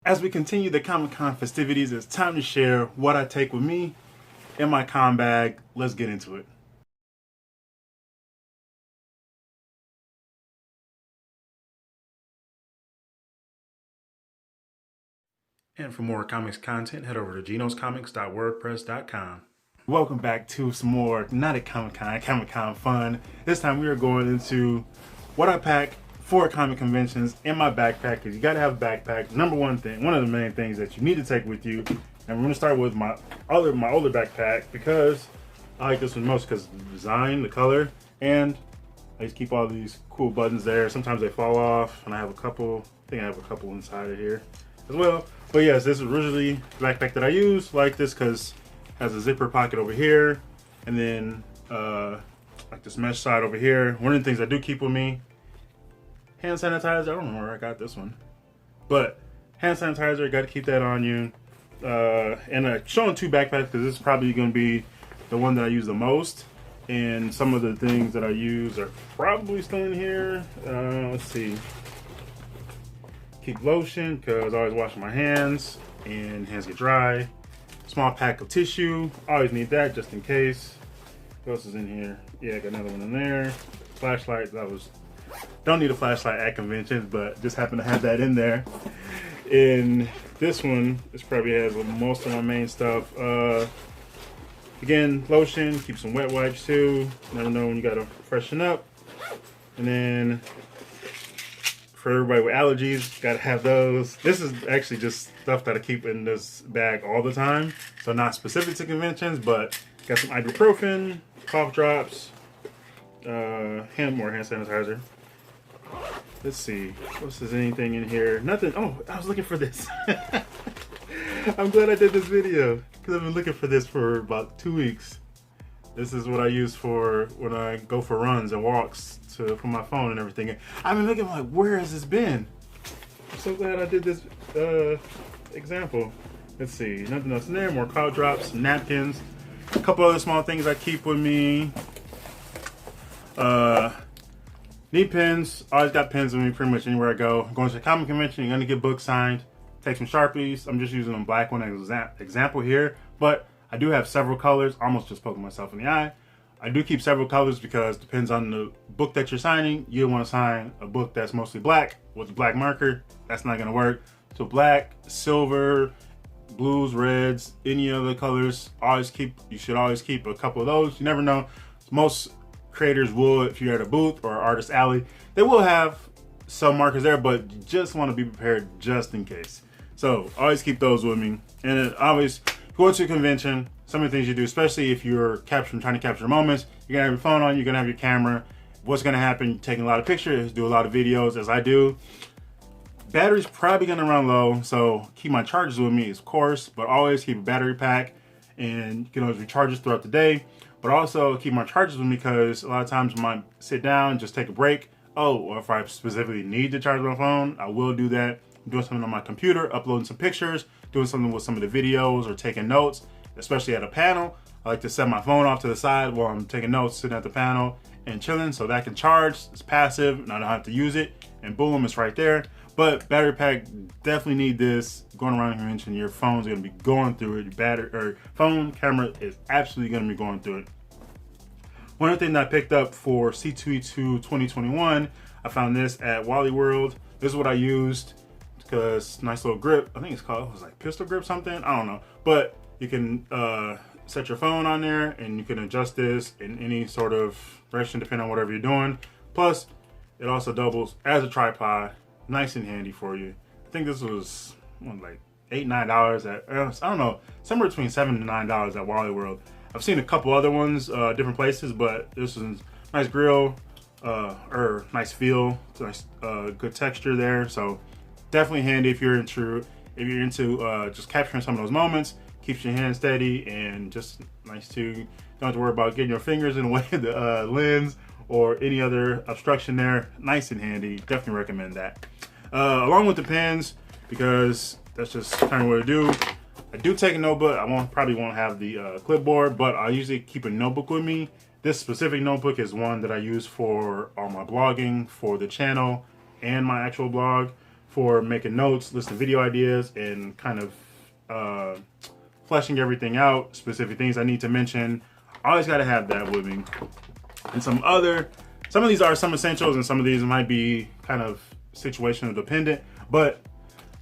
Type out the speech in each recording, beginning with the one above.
As we continue the Comic-Con festivities, it's time to share what I take with me in my con bag. Let's get into it. And for more comics content, head over to genoscomics.wordpress.com. Welcome back to some more, not at Comic-Con fun. This time we are going into what I pack for comic conventions in my backpack, because you gotta have a backpack. Number one thing, one of the main things that you need to take with you. And we're gonna start with my older backpack, because I like this one most because of the design, the color, and I just keep all these cool buttons there. Sometimes they fall off, and I have a couple. I think I have a couple inside of here as well. But yes, this is originally the backpack that I use, like this, because it has a zipper pocket over here, and then like this mesh side over here. One of the things I do keep with me, hand sanitizer. I don't know where I got this one, but hand sanitizer, got to keep that on you. And I'm showing two backpacks because this is probably going to be the one that I use the most. And some of the things that I use are probably still in here. Let's see. Keep lotion, because I always wash my hands and hands get dry. Small pack of tissue. Always need that just in case. What else is in here? Yeah, I got another one in there. Flashlight. Don't need a flashlight at conventions, but just happen to have that in there. And this one, this probably has most of my main stuff. Again, lotion, keep some wet wipes too. Never know when you gotta freshen up. And then for everybody with allergies, gotta have those. This is actually just stuff that I keep in this bag all the time. So not specific to conventions, but got some ibuprofen, cough drops, more hand sanitizer. Let's see, what's there's anything in here? Nothing. Oh, I was looking for this. I'm glad I did this video, because I've been looking for this for about 2 weeks. This is what I use for when I go for runs and walks for my phone and everything. I've been looking like, where has this been? I'm so glad I did this example. Let's see, nothing else in there. More cough drops, napkins, a couple other small things I keep with me. Need pens. Always got pens with me pretty much anywhere I go. Going to a comic convention, you're gonna get books signed. Take some Sharpies. I'm just using a black one as an example here, but I do have several colors. Almost just poking myself in the eye. I do keep several colors because it depends on the book that you're signing. You don't want to sign a book that's mostly black with a black marker. That's not gonna work. So black, silver, blues, reds, any other colors. You should always keep a couple of those. You never know. Most creators will, if you're at a booth or artist alley, they will have some markers there, but you just want to be prepared just in case. So always keep those with me. And always go to a convention. Some of the things you do, especially if you're trying to capture moments, you're gonna have your phone on, you're gonna have your camera. What's gonna happen? You're taking a lot of pictures, do a lot of videos, as I do. Battery's probably gonna run low, so keep my chargers with me, of course, but always keep a battery pack, and you can always recharge it throughout the day. But also keep my chargers with me, because a lot of times I might sit down, just take a break. Or if I specifically need to charge my phone, I will do that. I'm doing something on my computer, uploading some pictures, doing something with some of the videos, or taking notes, especially at a panel. I like to set my phone off to the side while I'm taking notes, sitting at the panel and chilling, so that can charge. It's passive, and I don't have to use it, and boom, it's right there. But battery pack, definitely need this. Going around a convention, your phone's gonna be going through it. Your battery or phone camera is absolutely gonna be going through it. One other thing that I picked up for C2E2 2021, I found this at Wally World. This is what I used, because nice little grip. I think it was like pistol grip something. I don't know, but you can set your phone on there, and you can adjust this in any sort of direction depending on whatever you're doing. Plus, it also doubles as a tripod. Nice and handy for you. I think this was like $8, $9 at, I don't know, somewhere between $7 and $9 at Wally World. I've seen a couple other ones, different places, but this is nice grill, or nice feel, nice, good texture there. So definitely handy if you're into just capturing some of those moments. Keeps your hand steady, and just nice to don't have to worry about getting your fingers in the way of the lens or any other obstruction there. Nice and handy. Definitely recommend that. Along with the pens, because that's just kind of what I do. I do take a notebook. Probably won't have the clipboard, but I usually keep a notebook with me. This specific notebook is one that I use for all my blogging, for the channel, and my actual blog. for making notes, listing video ideas, and kind of fleshing everything out, specific things I need to mention. I always got to have that with me. And some of these are some essentials, and some of these might be kind of situational dependent, but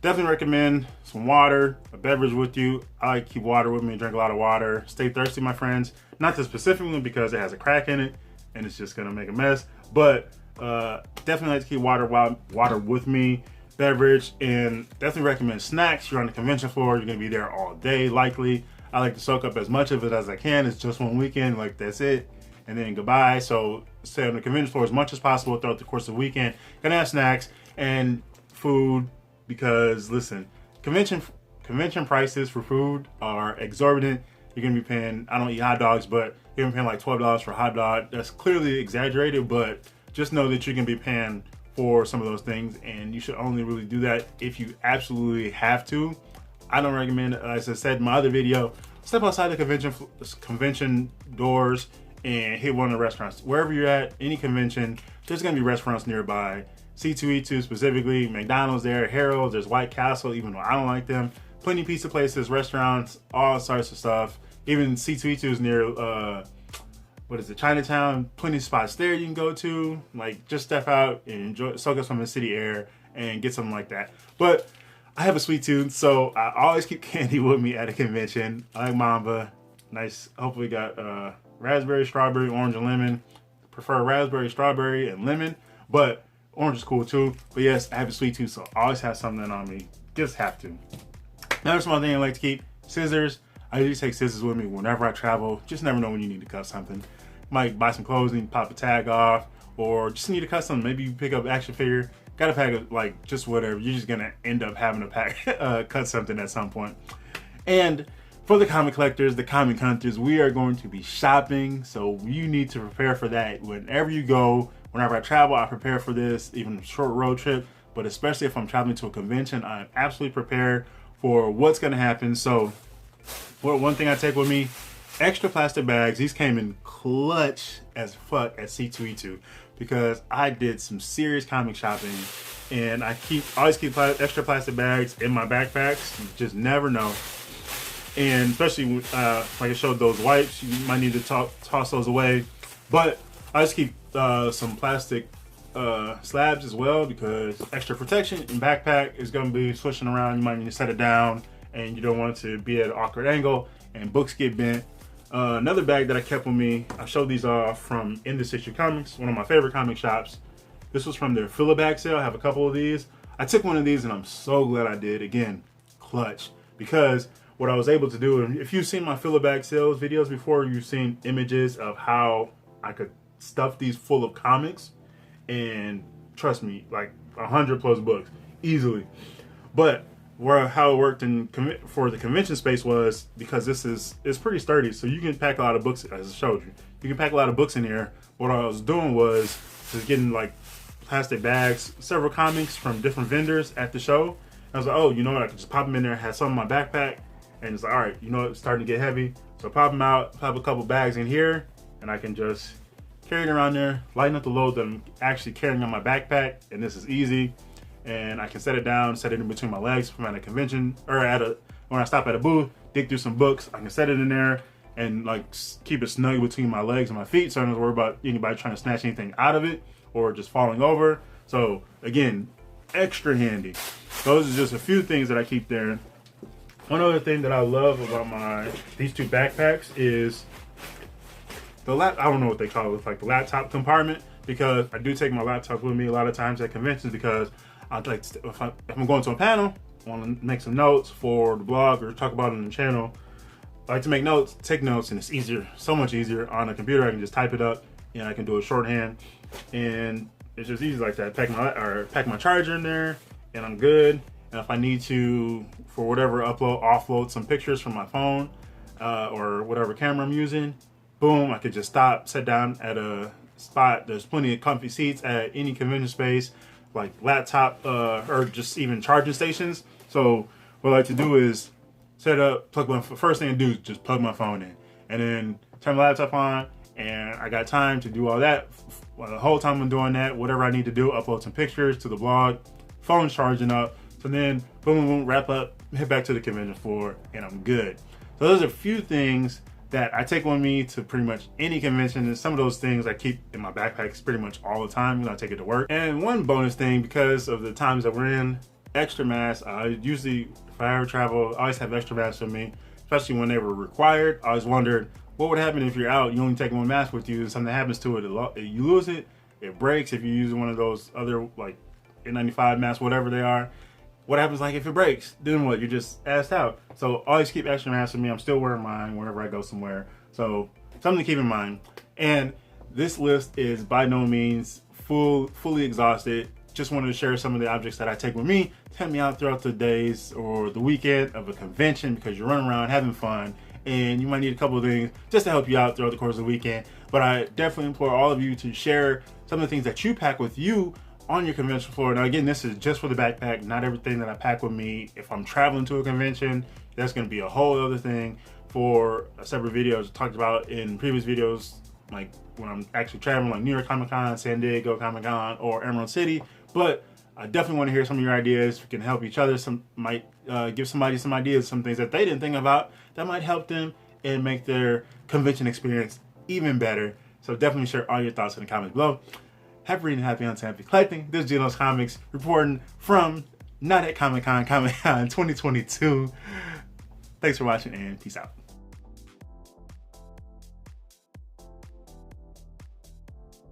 definitely recommend some water, a beverage with you. I like to keep water with me, drink a lot of water. Stay thirsty, my friends. Not this specific one because it has a crack in it and it's just gonna make a mess, but definitely like to keep water with me, beverage, and definitely recommend snacks. You're on the convention floor, you're gonna be there all day likely. I like to soak up as much of it as I can. It's just one weekend, like that's it, and then goodbye. So stay on the convention floor as much as possible throughout the course of the weekend. Gonna have snacks and food, because listen, convention prices for food are exorbitant. You're gonna be paying, I don't eat hot dogs, but you're gonna be paying like $12 for a hot dog. That's clearly exaggerated, but just know that you're gonna be paying for some of those things, and you should only really do that if you absolutely have to. I don't recommend it. As I said in my other video, step outside the convention doors and hit one of the restaurants. Wherever you're at, any convention, there's gonna be restaurants nearby. C2E2 specifically, McDonald's there, Harold's, there's White Castle, even though I don't like them. Plenty of pizza places, restaurants, all sorts of stuff. Even C2E2 is near, Chinatown. Plenty of spots there you can go to. Like, just step out and enjoy, soak up some of the city air and get something like that. But I have a sweet tooth, so I always keep candy with me at a convention. I like Mamba. Nice, hopefully got raspberry, strawberry, orange, and lemon. Prefer raspberry, strawberry, and lemon, but orange is cool too. But yes, I have a sweet tooth, so I always have something on me. Just have to. Another small thing I like to keep, scissors. I usually take scissors with me whenever I travel. Just never know when you need to cut something. Might buy some clothes and pop a tag off, or just need to cut something. Maybe you pick up an action figure. Gotta pack it, like just whatever. You're just gonna end up having to cut something at some point. And for the comic collectors, the comic hunters, we are going to be shopping, so you need to prepare for that. Whenever you go, whenever I travel, I prepare for this, even a short road trip, but especially if I'm traveling to a convention, I'm absolutely prepared for what's gonna happen. So one thing I take with me, extra plastic bags. These came in clutch as fuck at C2E2 because I did some serious comic shopping, and I always keep extra plastic bags in my backpacks. You just never know. And especially like I showed those wipes, you might need to toss those away. But I just keep some plastic slabs as well, because extra protection in backpack is going to be swishing around. You might need to set it down, and you don't want it to be at an awkward angle, and books get bent. Another bag that I kept with me, I showed these off from N.A.C.C Comics, one of my favorite comic shops. This was from their filler bag sale. I have a couple of these. I took one of these, and I'm so glad I did. Again, clutch, because what I was able to do, and if you've seen my filler bag sales videos before, you've seen images of how I could stuff these full of comics, and trust me, like 100 plus books easily. But how it worked for the convention space was, because it's pretty sturdy, so you can pack a lot of books. As I showed you, you can pack a lot of books in here. What I was doing was just getting like plastic bags, several comics from different vendors at the show. I was like, oh, you know what, I could just pop them in there, have some in my backpack, and it's like, all right, you know what, it's starting to get heavy, so pop them out, pop a couple bags in here, and I can just carry it around there, lighten up the load that I'm actually carrying on my backpack, and this is easy. And I can set it down, set it in between my legs from at a convention, or when I stop at a booth, dig through some books, I can set it in there and like keep it snug between my legs and my feet, so I don't have to worry about anybody trying to snatch anything out of it or just falling over. So again, extra handy. Those are just a few things that I keep there. One other thing that I love about these two backpacks is I don't know what they call it, like the laptop compartment, because I do take my laptop with me a lot of times at conventions, because I'd like to, if I'm going to a panel, I want to make some notes for the blog or talk about it on the channel. I like to make notes, take notes, and it's easier, so much easier on a computer. I can just type it up, and I can do it shorthand, and it's just easy like that. Pack my charger in there, and I'm good. And if I need to, for whatever, offload some pictures from my phone or whatever camera I'm using, boom, I could just stop, sit down at a spot. There's plenty of comfy seats at any convention space, like laptop or just even charging stations. So what I like to do is set up, first thing I do is just plug my phone in, and then turn my laptop on, and I got time to do all that. The whole time I'm doing that, whatever I need to do, upload some pictures to the blog, phone charging up. So then boom, boom, boom, wrap up, head back to the convention floor, and I'm good. So those are a few things that I take with me to pretty much any convention, and some of those things I keep in my backpacks pretty much all the time when I take it to work. And one bonus thing, because of the times that we're in, extra masks. Usually, if I ever travel, I always have extra masks with me, especially when they were required. I always wondered what would happen if you're out, you only take one mask with you, and something happens to it, you lose it, it breaks. If you use one of those other like N95 masks, whatever they are, what happens like if it breaks? Then what? You're just assed out. So always keep extra masks with me. I'm still wearing mine whenever I go somewhere. So something to keep in mind. And this list is by no means fully exhausted. Just wanted to share some of the objects that I take with me to help me out throughout the days or the weekend of a convention, because you're running around having fun and you might need a couple of things just to help you out throughout the course of the weekend. But I definitely implore all of you to share some of the things that you pack with you on your convention floor. Now again, this is just for the backpack, not everything that I pack with me. If I'm traveling to a convention, that's going to be a whole other thing for a separate video. As talked about in previous videos, like when I'm actually traveling, like New York Comic Con, San Diego Comic Con, or Emerald City. But I definitely want to hear some of your ideas. We can help each other. Some might give somebody some ideas, some things that they didn't think about that might help them and make their convention experience even better. So definitely share all your thoughts in the comments below. Happy reading, happy hunting, happy collecting. This is Genos Comics reporting from not at Comic Con 2022. Thanks for watching and peace out.